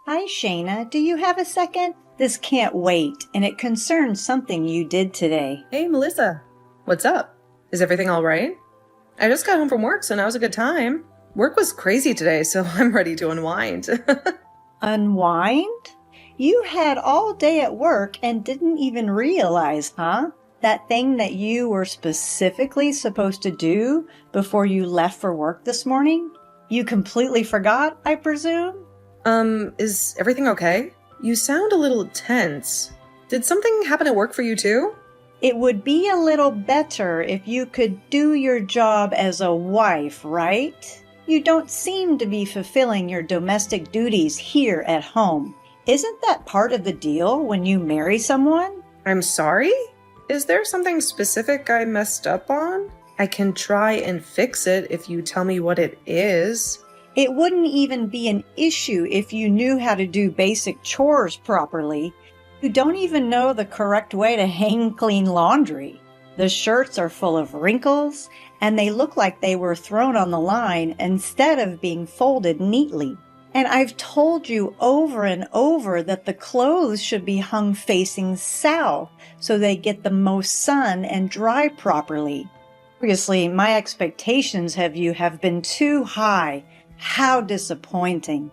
Hi, Shayna. Do you have a second? This can't wait, and it concerns something you did today. Hey, Melissa. What's up? Is everything all right? I just got home from work, so now's a good time. Work was crazy today, so I'm ready to unwind. Unwind? You had all day at work and didn't even realize, huh? That thing that you were specifically supposed to do before you left for work this morning? You completely forgot, I presume? Is everything okay? You sound a little tense. Did something happen at work for you too? It would be a little better if you could do your job as a wife, right? You don't seem to be fulfilling your domestic duties here at home. Isn't that part of the deal when you marry someone? I'm sorry? Is there something specific I messed up on? I can try and fix it if you tell me what it is. It wouldn't even be an issue if you knew how to do basic chores properly. You don't even know the correct way to hang clean laundry. The shirts are full of wrinkles, and they look like they were thrown on the line instead of being folded neatly. And I've told you over and over that the clothes should be hung facing south so they get the most sun and dry properly. Obviously, my expectations of you have been too high. How disappointing.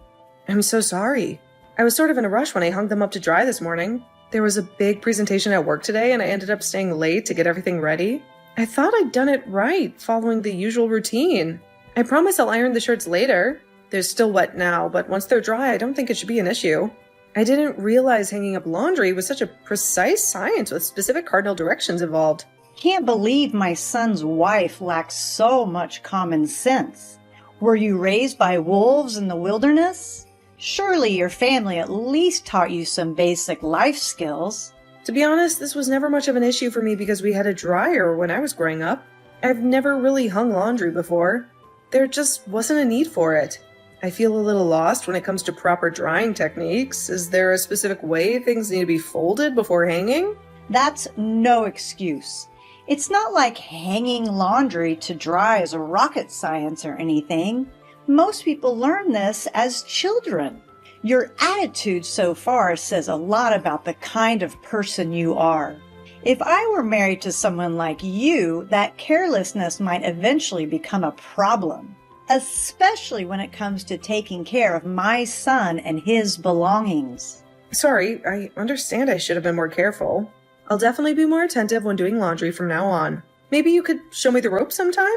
I'm so sorry. I was sort of in a rush when I hung them up to dry this morning. There was a big presentation at work today, and I ended up staying late to get everything ready. I thought I'd done it right, following the usual routine. I promise I'll iron the shirts later. They're still wet now, but once they're dry, I don't think it should be an issue. I didn't realize hanging up laundry was such a precise science with specific cardinal directions involved. Can't believe my son's wife lacks so much common sense. Were you raised by wolves in the wilderness? Surely your family at least taught you some basic life skills. To be honest, this was never much of an issue for me because we had a dryer when I was growing up. I've never really hung laundry before. There just wasn't a need for it. I feel a little lost when it comes to proper drying techniques. Is there a specific way things need to be folded before hanging? That's no excuse. It's not like hanging laundry to dry is a rocket science or anything. Most people learn this as children. Your attitude so far says a lot about the kind of person you are. If I were married to someone like you, that carelessness might eventually become a problem, especially when it comes to taking care of my son and his belongings. Sorry, I understand I should have been more careful. I'll definitely be more attentive when doing laundry from now on. Maybe you could show me the ropes sometime?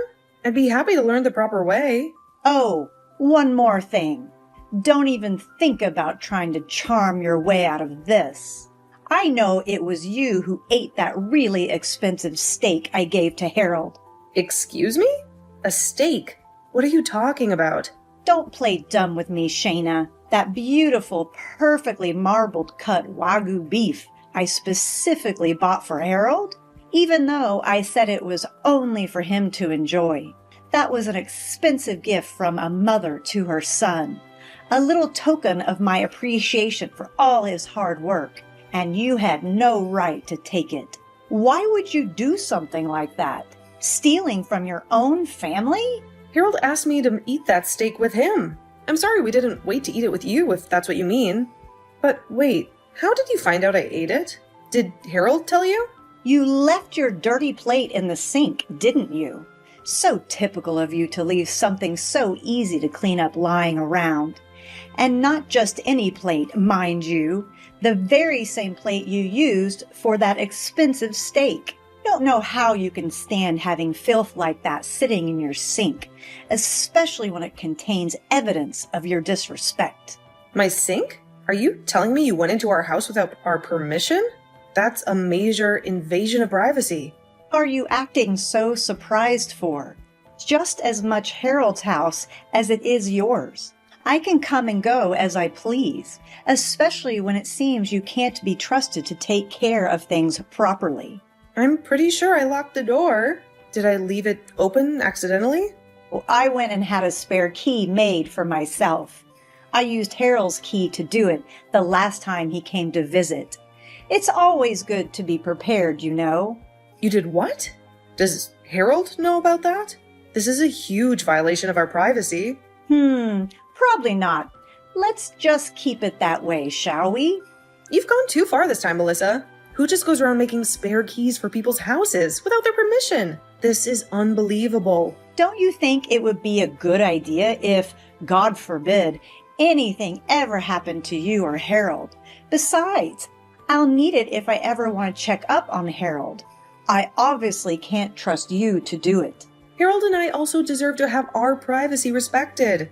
I'd be happy to learn the proper way. Oh, one more thing. Don't even think about trying to charm your way out of this. I know it was you who ate that really expensive steak I gave to Harold. Excuse me? A steak? What are you talking about? Don't play dumb with me, Shayna. That beautiful, perfectly marbled cut Wagyu beef I specifically bought for Harold, even though I said it was only for him to enjoy. That was an expensive gift from a mother to her son. A little token of my appreciation for all his hard work, and you had no right to take it. Why would you do something like that? Stealing from your own family? Harold asked me to eat that steak with him. I'm sorry we didn't wait to eat it with you, if that's what you mean. But wait, how did you find out I ate it? Did Harold tell you? You left your dirty plate in the sink, didn't you? So typical of you to leave something so easy to clean up lying around. And not just any plate, mind you. The very same plate you used for that expensive steak. Don't know how you can stand having filth like that sitting in your sink, especially when it contains evidence of your disrespect. My sink? Are you telling me you went into our house without our permission? That's a major invasion of privacy. Are you acting so surprised for? Just as much Harold's house as it is yours. I can come and go as I please, especially when it seems you can't be trusted to take care of things properly. I'm pretty sure I locked the door. Did I leave it open accidentally? Well, I went and had a spare key made for myself. I used Harold's key to do it the last time he came to visit. It's always good to be prepared, you know. You did what? Does Harold know about that? This is a huge violation of our privacy. Probably not. Let's just keep it that way, shall we? You've gone too far this time, Melissa. Who just goes around making spare keys for people's houses without their permission? This is unbelievable. Don't you think it would be a good idea if, God forbid, anything ever happened to you or Harold? Besides, I'll need it if I ever want to check up on Harold. I obviously can't trust you to do it. Harold and I also deserve to have our privacy respected.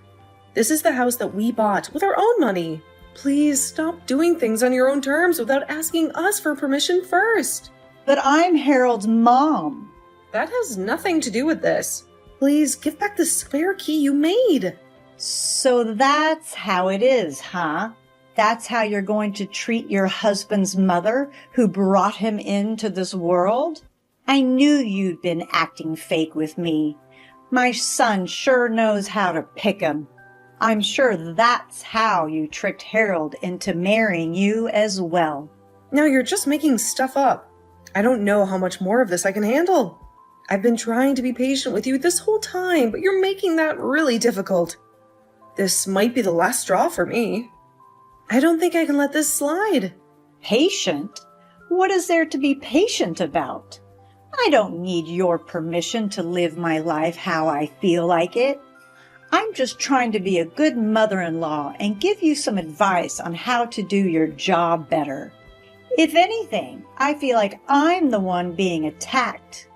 This is the house that we bought with our own money. Please stop doing things on your own terms without asking us for permission first. But I'm Harold's mom. That has nothing to do with this. Please give back the spare key you made. So that's how it is, huh? That's how you're going to treat your husband's mother who brought him into this world? I knew you'd been acting fake with me. My son sure knows how to pick 'em. I'm sure that's how you tricked Harold into marrying you as well. Now you're just making stuff up. I don't know how much more of this I can handle. I've been trying to be patient with you this whole time, but you're making that really difficult. This might be the last straw for me. I don't think I can let this slide. Patient? What is there to be patient about? I don't need your permission to live my life how I feel like it. I'm just trying to be a good mother-in-law and give you some advice on how to do your job better. If anything, I feel like I'm the one being attacked.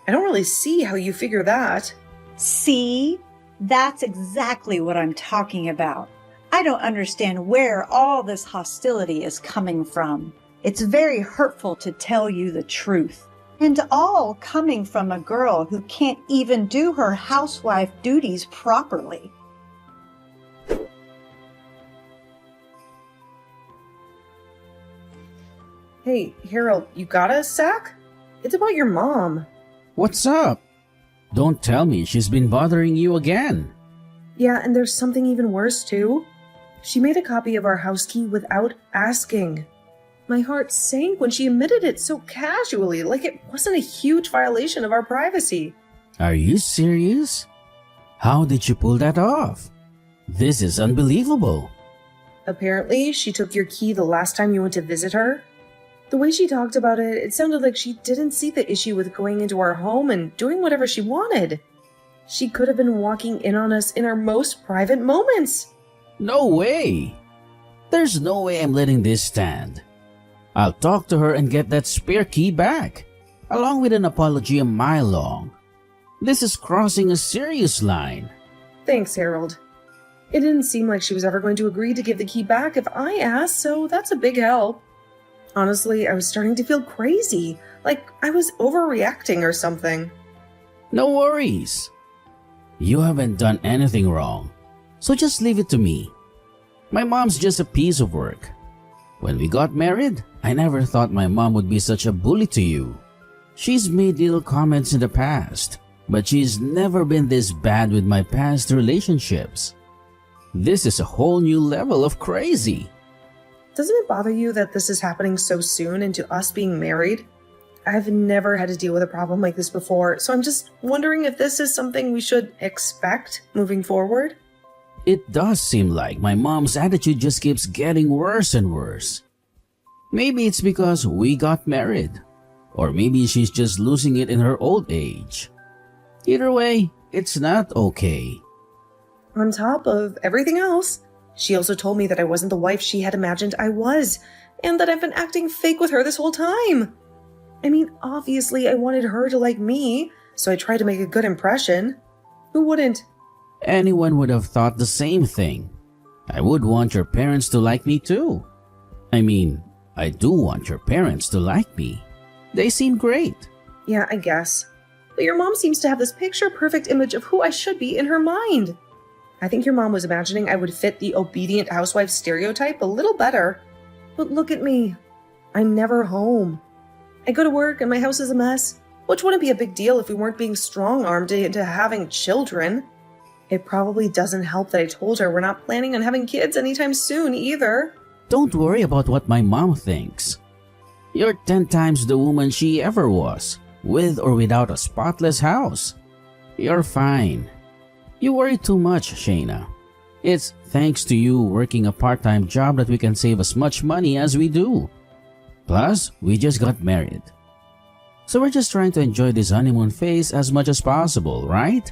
I don't really see how you figure that. See? That's exactly what I'm talking about. I don't understand where all this hostility is coming from. It's very hurtful to tell you the truth. And all coming from a girl who can't even do her housewife duties properly. Hey, Harold, you got a sec? It's about your mom. What's up? Don't tell me she's been bothering you again. Yeah, and there's something even worse, too. She made a copy of our house key without asking. My heart sank when she admitted it so casually, like it wasn't a huge violation of our privacy. Are you serious? How did you pull that off? This is unbelievable. Apparently, she took your key the last time you went to visit her. The way she talked about it, it sounded like she didn't see the issue with going into our home and doing whatever she wanted. She could have been walking in on us in our most private moments. No way! There's no way I'm letting this stand. I'll talk to her and get that spare key back, along with an apology a mile long. This is crossing a serious line. Thanks, Harold. It didn't seem like she was ever going to agree to give the key back if I asked, so that's a big help. Honestly, I was starting to feel crazy, like I was overreacting or something. No worries. You haven't done anything wrong, so just leave it to me. My mom's just a piece of work. When we got married, I never thought my mom would be such a bully to you. She's made little comments in the past, but she's never been this bad with my past relationships. This is a whole new level of crazy. Doesn't it bother you that this is happening so soon into us being married? I've never had to deal with a problem like this before, so I'm just wondering if this is something we should expect moving forward? It does seem like my mom's attitude just keeps getting worse and worse. Maybe it's because we got married, or maybe she's just losing it in her old age. Either way, it's not okay. On top of everything else, she also told me that I wasn't the wife she had imagined I was, and that I've been acting fake with her this whole time. I mean, obviously I wanted her to like me, so I tried to make a good impression. Who wouldn't? Anyone would have thought the same thing. I would want your parents to like me too. I mean, I do want your parents to like me. They seem great. Yeah, I guess. But your mom seems to have this picture-perfect image of who I should be in her mind. I think your mom was imagining I would fit the obedient housewife stereotype a little better. But look at me. I'm never home. I go to work and my house is a mess, which wouldn't be a big deal if we weren't being strong-armed into having children. It probably doesn't help that I told her we're not planning on having kids anytime soon either. Don't worry about what my mom thinks. You're 10 times the woman she ever was, with or without a spotless house. You're fine. You worry too much, Shayna. It's thanks to you working a part-time job that we can save as much money as we do. Plus, we just got married. So we're just trying to enjoy this honeymoon phase as much as possible, right?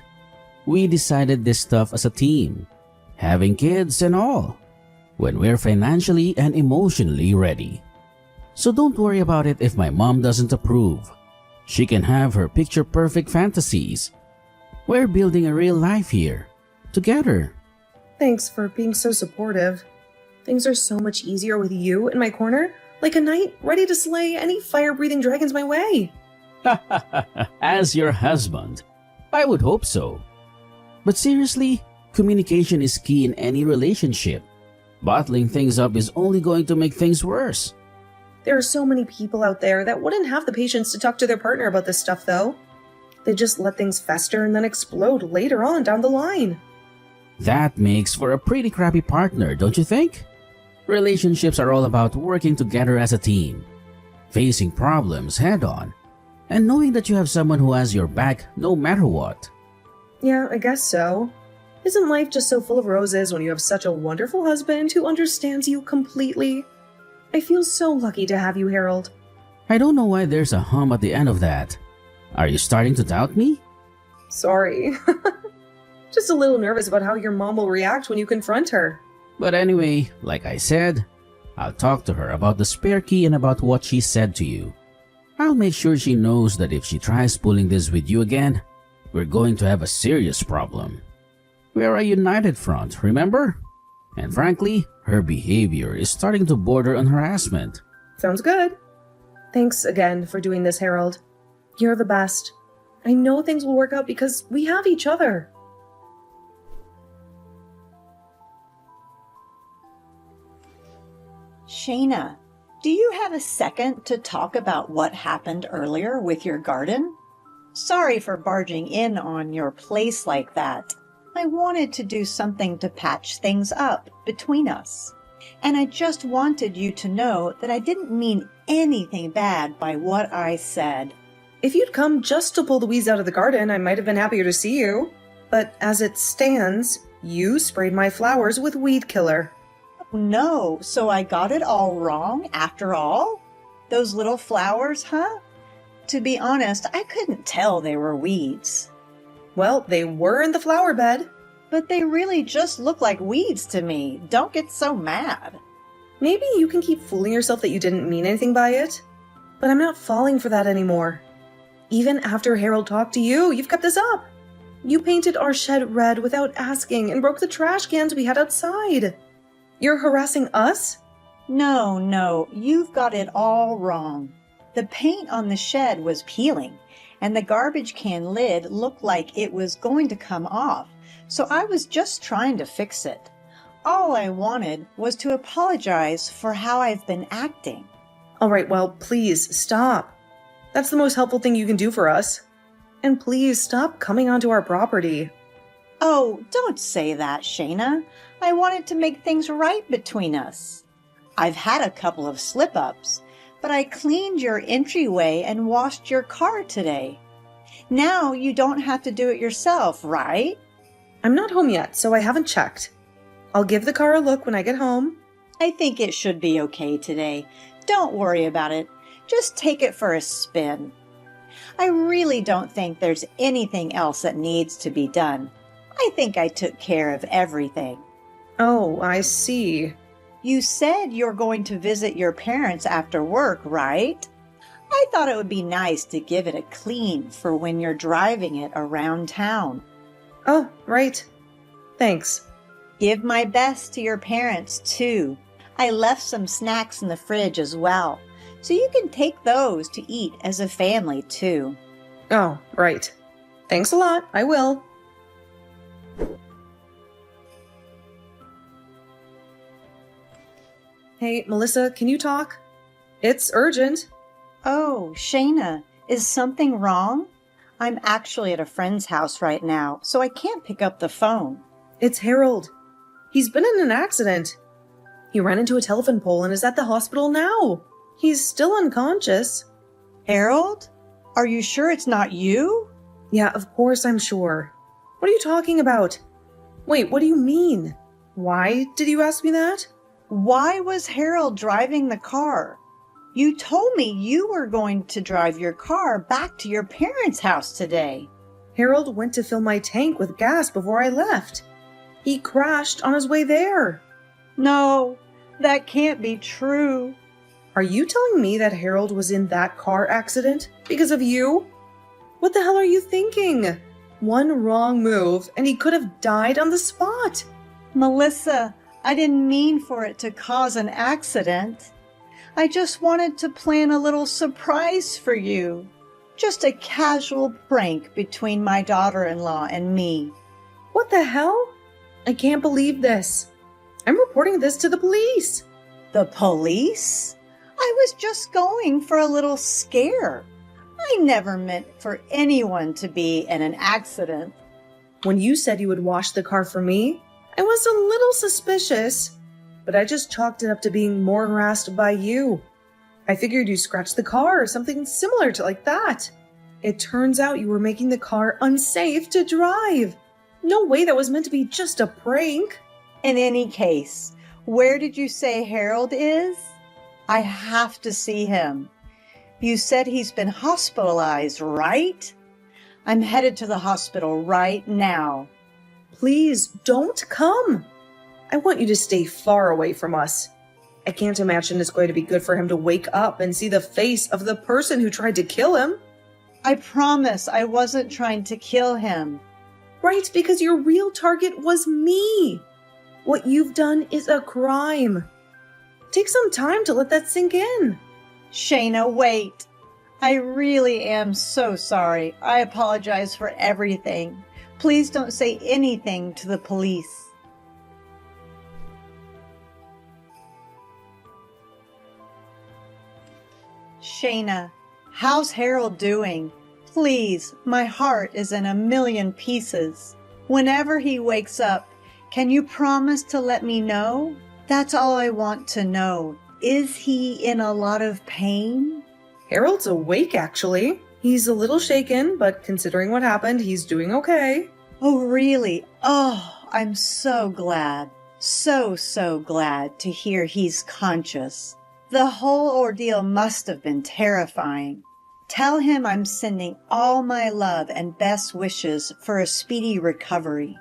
We decided this stuff as a team, having kids and all, when we're financially and emotionally ready. So don't worry about it if my mom doesn't approve. She can have her picture-perfect fantasies. We're building a real life here, together. Thanks for being so supportive. Things are so much easier with you in my corner, like a knight ready to slay any fire-breathing dragons my way. As your husband, I would hope so. But seriously, communication is key in any relationship. Bottling things up is only going to make things worse. There are so many people out there that wouldn't have the patience to talk to their partner about this stuff, though. They just let things fester and then explode later on down the line. That makes for a pretty crappy partner, don't you think? Relationships are all about working together as a team, facing problems head on, and knowing that you have someone who has your back no matter what. Yeah, I guess so. Isn't life just so full of roses when you have such a wonderful husband who understands you completely? I feel so lucky to have you, Harold. I don't know why there's a hum at the end of that. Are you starting to doubt me? Sorry. Just a little nervous about how your mom will react when you confront her. But anyway, like I said, I'll talk to her about the spare key and about what she said to you. I'll make sure she knows that if she tries pulling this with you again, we're going to have a serious problem. We're a united front, remember? And frankly, her behavior is starting to border on harassment. Sounds good. Thanks again for doing this, Harold. You're the best. I know things will work out because we have each other. Shayna, do you have a second to talk about what happened earlier with your garden? Sorry for barging in on your place like that. I wanted to do something to patch things up between us. And I just wanted you to know that I didn't mean anything bad by what I said. If you'd come just to pull the weeds out of the garden, I might have been happier to see you. But as it stands, you sprayed my flowers with weed killer. No, so I got it all wrong after all? Those little flowers, huh? To be honest, I couldn't tell they were weeds. Well, they were in the flower bed. But they really just look like weeds to me. Don't get so mad. Maybe you can keep fooling yourself that you didn't mean anything by it. But I'm not falling for that anymore. Even after Harold talked to you, you've kept this up. You painted our shed red without asking and broke the trash cans we had outside. You're harassing us? No, you've got it all wrong. The paint on the shed was peeling, and the garbage can lid looked like it was going to come off, so I was just trying to fix it. All I wanted was to apologize for how I've been acting. All right, well, please stop. That's the most helpful thing you can do for us. And please stop coming onto our property. Oh, don't say that, Shayna. I wanted to make things right between us. I've had a couple of slip-ups, but I cleaned your entryway and washed your car today. Now you don't have to do it yourself, right? I'm not home yet, so I haven't checked. I'll give the car a look when I get home. I think it should be okay today. Don't worry about it. Just take it for a spin. I really don't think there's anything else that needs to be done. I think I took care of everything. Oh, I see. You said you're going to visit your parents after work, right? I thought it would be nice to give it a clean for when you're driving it around town. Oh, right. Thanks. Give my best to your parents, too. I left some snacks in the fridge as well, so you can take those to eat as a family, too. Oh, right. Thanks a lot. I will. Hey, Melissa, can you talk? It's urgent. Oh, Shayna, is something wrong? I'm actually at a friend's house right now, so I can't pick up the phone. It's Harold. He's been in an accident. He ran into a telephone pole and is at the hospital now. He's still unconscious. Harold? Are you sure it's not you? Yeah, of course I'm sure. What are you talking about? Wait, what do you mean? Why did you ask me that? Why was Harold driving the car? You told me you were going to drive your car back to your parents' house today. Harold went to fill my tank with gas before I left. He crashed on his way there. No, that can't be true. Are you telling me that Harold was in that car accident because of you? What the hell are you thinking? One wrong move and he could have died on the spot. Melissa, I didn't mean for it to cause an accident. I just wanted to plan a little surprise for you. Just a casual prank between my daughter-in-law and me. What the hell? I can't believe this. I'm reporting this to the police. The police? I was just going for a little scare. I never meant for anyone to be in an accident. When you said you would wash the car for me, I was a little suspicious, but I just chalked it up to being more harassed by you. I figured you scratched the car or something similar to like that. It turns out you were making the car unsafe to drive. No way that was meant to be just a prank. In any case, where did you say Harold is? I have to see him. You said he's been hospitalized, right? I'm headed to the hospital right now. Please don't come. I want you to stay far away from us. I can't imagine it's going to be good for him to wake up and see the face of the person who tried to kill him. I promise I wasn't trying to kill him. Right, because your real target was me. What you've done is a crime. Take some time to let that sink in. Shayna, wait. I really am so sorry. I apologize for everything. Please don't say anything to the police. Shayna, how's Harold doing? Please, my heart is in a million pieces. Whenever he wakes up, can you promise to let me know? That's all I want to know. Is he in a lot of pain? Harold's awake, actually. He's a little shaken, but considering what happened, he's doing okay. Oh, really? Oh, I'm so glad. So glad to hear he's conscious. The whole ordeal must have been terrifying. Tell him I'm sending all my love and best wishes for a speedy recovery.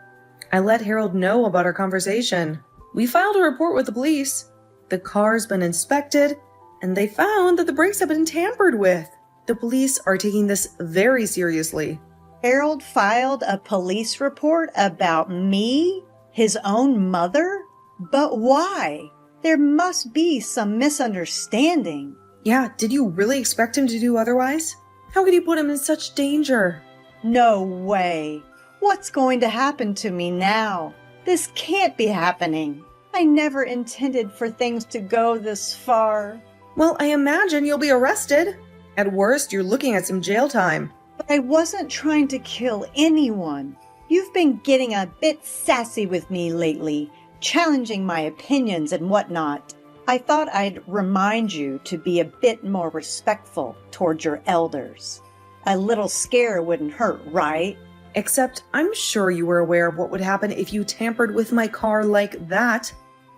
I let Harold know about our conversation. We filed a report with the police. The car's been inspected, and they found that the brakes have been tampered with. The police are taking this very seriously. Harold filed a police report about me? His own mother? But why? There must be some misunderstanding. Yeah, did you really expect him to do otherwise? How could you put him in such danger? No way. What's going to happen to me now? This can't be happening. I never intended for things to go this far. Well, I imagine you'll be arrested. At worst, you're looking at some jail time. But I wasn't trying to kill anyone. You've been getting a bit sassy with me lately, challenging my opinions and whatnot. I thought I'd remind you to be a bit more respectful towards your elders. A little scare wouldn't hurt, right? Except I'm sure you were aware of what would happen if you tampered with my car like that.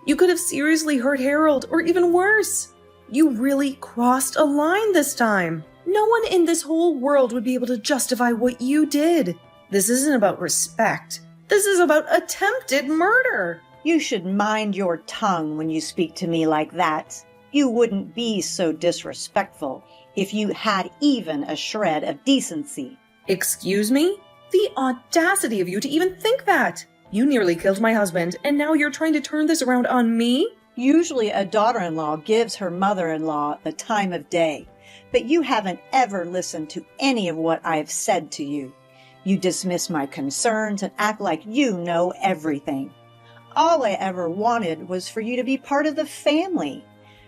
You could have seriously hurt Harold, or even worse. You really crossed a line this time. No one in this whole world would be able to justify what you did. This isn't about respect. This is about attempted murder. You should mind your tongue when you speak to me like that. You wouldn't be so disrespectful if you had even a shred of decency. Excuse me? The audacity of you to even think that! You nearly killed my husband, and now you're trying to turn this around on me? Usually a daughter-in-law gives her mother-in-law the time of day, but you haven't ever listened to any of what I've said to you. You dismiss my concerns and act like you know everything. All I ever wanted was for you to be part of the family,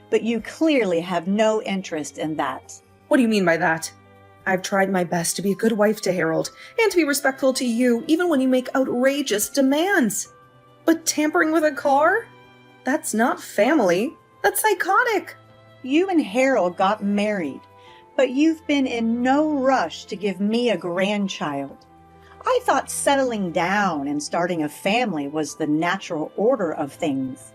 but you clearly have no interest in that. What do you mean by that? I've tried my best to be a good wife to Harold, and to be respectful to you even when you make outrageous demands. But tampering with a car? That's not family. That's psychotic. You and Harold got married, but you've been in no rush to give me a grandchild. I thought settling down and starting a family was the natural order of things.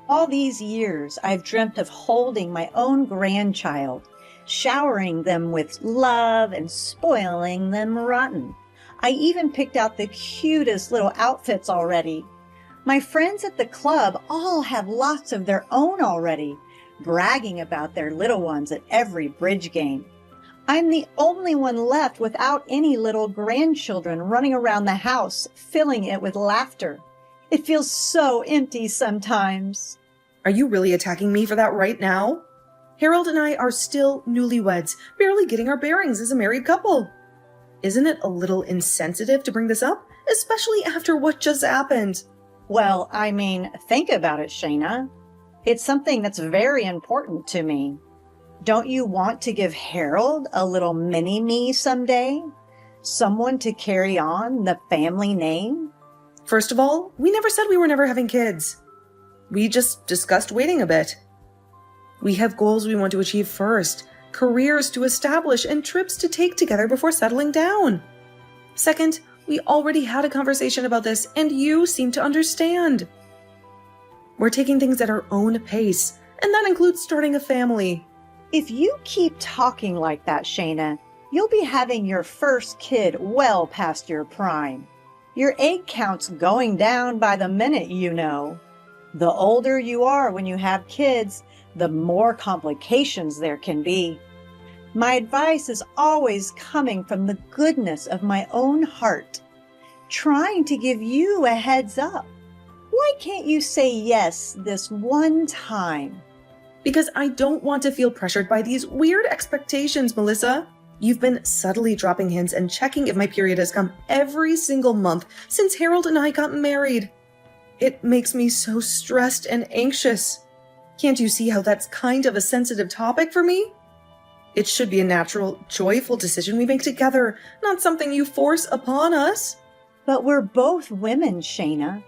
All these years, I've dreamt of holding my own grandchild, showering them with love and spoiling them rotten. I even picked out the cutest little outfits already. My friends at the club all have lots of their own already, bragging about their little ones at every bridge game. I'm the only one left without any little grandchildren running around the house, filling it with laughter. It feels so empty sometimes. Are you really attacking me for that right now? Harold and I are still newlyweds, barely getting our bearings as a married couple. Isn't it a little insensitive to bring this up, especially after what just happened? Well, think about it, Shayna. It's something that's very important to me. Don't you want to give Harold a little mini-me someday? Someone to carry on the family name? First of all, we never said we were never having kids. We just discussed waiting a bit. We have goals we want to achieve first, careers to establish, and trips to take together before settling down. Second, we already had a conversation about this, and you seem to understand. We're taking things at our own pace, and that includes starting a family. If you keep talking like that, Shayna, you'll be having your first kid well past your prime. Your egg count's going down by the minute, you know. The older you are when you have kids, the more complications there can be. My advice is always coming from the goodness of my own heart, trying to give you a heads up. Why can't you say yes this one time? Because I don't want to feel pressured by these weird expectations, Melissa. You've been subtly dropping hints and checking if my period has come every single month since Harold and I got married. It makes me so stressed and anxious. Can't you see how that's kind of a sensitive topic for me? It should be a natural, joyful decision we make together, not something you force upon us. But we're both women, Shayna.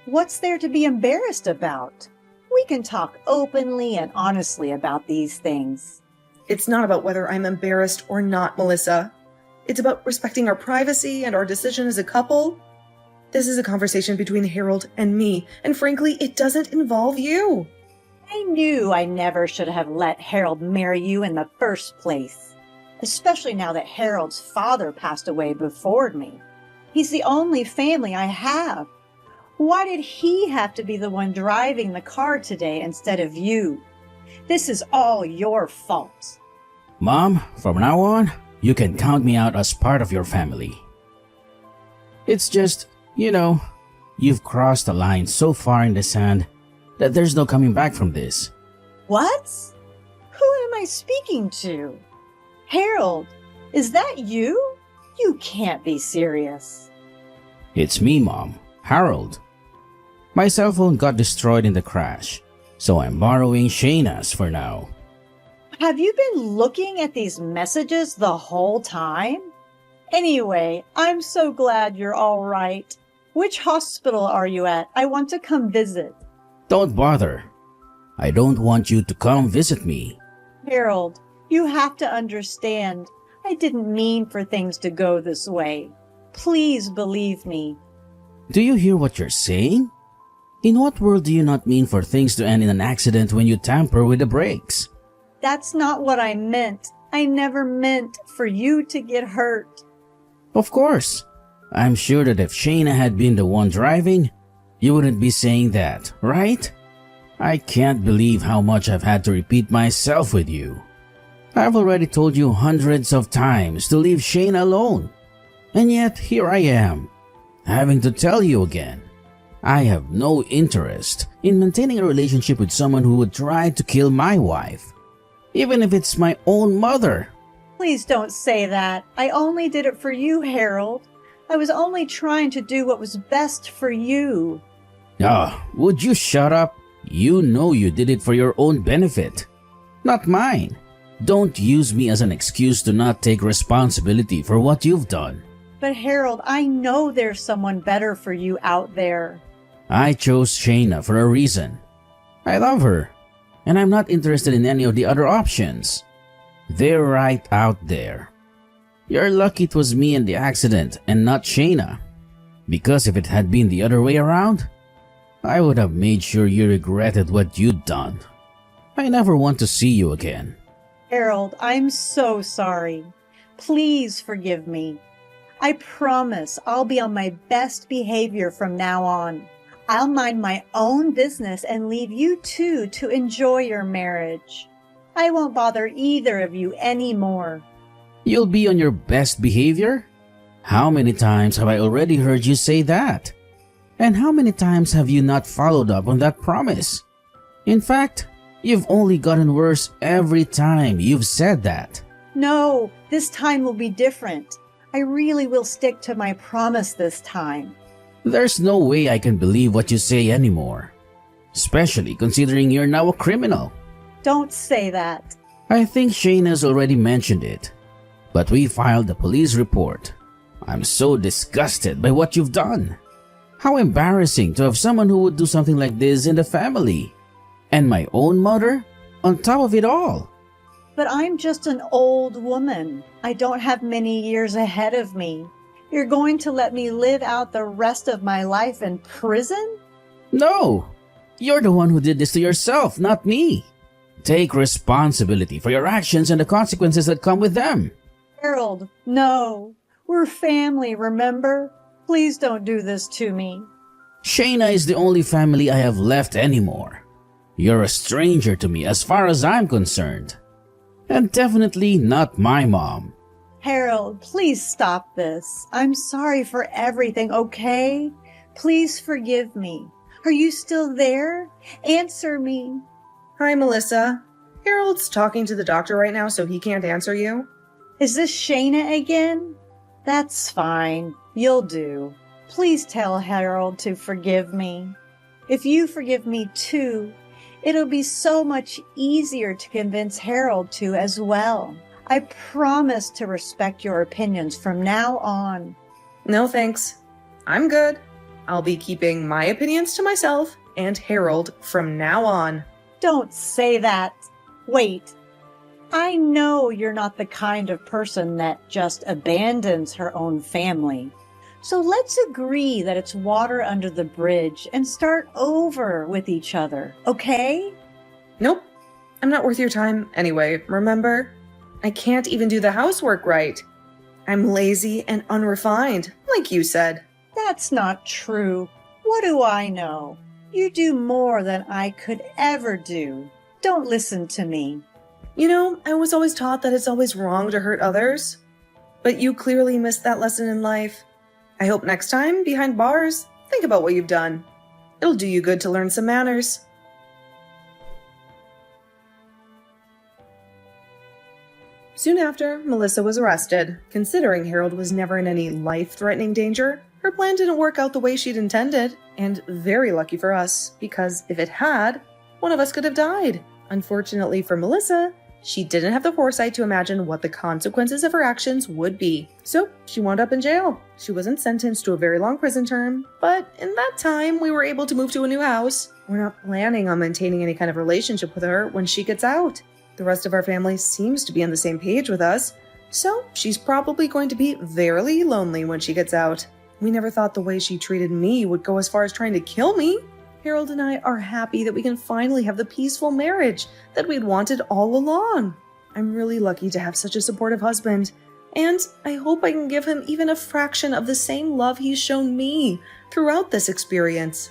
What's there to be embarrassed about? We can talk openly and honestly about these things. It's not about whether I'm embarrassed or not, Melissa. It's about respecting our privacy and our decision as a couple. This is a conversation between Harold and me, and frankly, it doesn't involve you. I knew I never should have let Harold marry you in the first place, especially now that Harold's father passed away before me. He's the only family I have. Why did he have to be the one driving the car today instead of you? This is all your fault. Mom, from now on, you can count me out as part of your family. It's just, you've crossed the line so far in the sand that there's no coming back from this. What? Who am I speaking to? Harold, is that you? You can't be serious. It's me, Mom, Harold. My cell phone got destroyed in the crash, so I'm borrowing Shayna's for now. Have you been looking at these messages the whole time? Anyway, I'm so glad you're all right. Which hospital are you at? I want to come visit. Don't bother. I don't want you to come visit me. Harold, you have to understand. I didn't mean for things to go this way. Please believe me. Do you hear what you're saying? In what world do you not mean for things to end in an accident when you tamper with the brakes? That's not what I meant. I never meant for you to get hurt. Of course. I'm sure that if Shayna had been the one driving, you wouldn't be saying that, right? I can't believe how much I've had to repeat myself with you. I've already told you hundreds of times to leave Shayna alone. And yet, here I am, having to tell you again. I have no interest in maintaining a relationship with someone who would try to kill my wife, even if it's my own mother. Please don't say that. I only did it for you, Harold. I was only trying to do what was best for you. Would you shut up? You know you did it for your own benefit, not mine. Don't use me as an excuse to not take responsibility for what you've done. But Harold, I know there's someone better for you out there. I chose Shayna for a reason. I love her, and I'm not interested in any of the other options. They're right out there. You're lucky it was me in the accident and not Shayna. Because if it had been the other way around, I would have made sure you regretted what you'd done. I never want to see you again. Harold, I'm so sorry. Please forgive me. I promise I'll be on my best behavior from now on. I'll mind my own business and leave you two to enjoy your marriage. I won't bother either of you anymore. You'll be on your best behavior? How many times have I already heard you say that? And how many times have you not followed up on that promise? In fact, you've only gotten worse every time you've said that. No, this time will be different. I really will stick to my promise this time. There's no way I can believe what you say anymore. Especially considering you're now a criminal. Don't say that. I think Shane has already mentioned it. But we filed a police report. I'm so disgusted by what you've done. How embarrassing to have someone who would do something like this in the family. And my own mother on top of it all. But I'm just an old woman. I don't have many years ahead of me. You're going to let me live out the rest of my life in prison? No, you're the one who did this to yourself, not me. Take responsibility for your actions and the consequences that come with them. Harold, no. We're family, remember? Please don't do this to me. Shayna is the only family I have left anymore. You're a stranger to me as far as I'm concerned. And definitely not my mom. Harold, please stop this. I'm sorry for everything, okay? Please forgive me. Are you still there? Answer me. Hi, Melissa. Harold's talking to the doctor right now, so he can't answer you. Is this Shayna again? That's fine. You'll do. Please tell Harold to forgive me. If you forgive me too, it'll be so much easier to convince Harold to as well. I promise to respect your opinions from now on. No thanks. I'm good. I'll be keeping my opinions to myself and Harold from now on. Don't say that. Wait. I know you're not the kind of person that just abandons her own family. So let's agree that it's water under the bridge and start over with each other, okay? Nope. I'm not worth your time anyway, remember? I can't even do the housework right. I'm lazy and unrefined, like you said. That's not true. What do I know? You do more than I could ever do. Don't listen to me. You know, I was always taught that it's always wrong to hurt others. But you clearly missed that lesson in life. I hope next time, behind bars, think about what you've done. It'll do you good to learn some manners. Soon after, Melissa was arrested. Considering Harold was never in any life-threatening danger, her plan didn't work out the way she'd intended, and very lucky for us, because if it had, one of us could have died. Unfortunately for Melissa, she didn't have the foresight to imagine what the consequences of her actions would be. So she wound up in jail. She wasn't sentenced to a very long prison term, but in that time, we were able to move to a new house. We're not planning on maintaining any kind of relationship with her when she gets out. The rest of our family seems to be on the same page with us, so she's probably going to be very lonely when she gets out. We never thought the way she treated me would go as far as trying to kill me. Harold and I are happy that we can finally have the peaceful marriage that we'd wanted all along. I'm really lucky to have such a supportive husband, and I hope I can give him even a fraction of the same love he's shown me throughout this experience.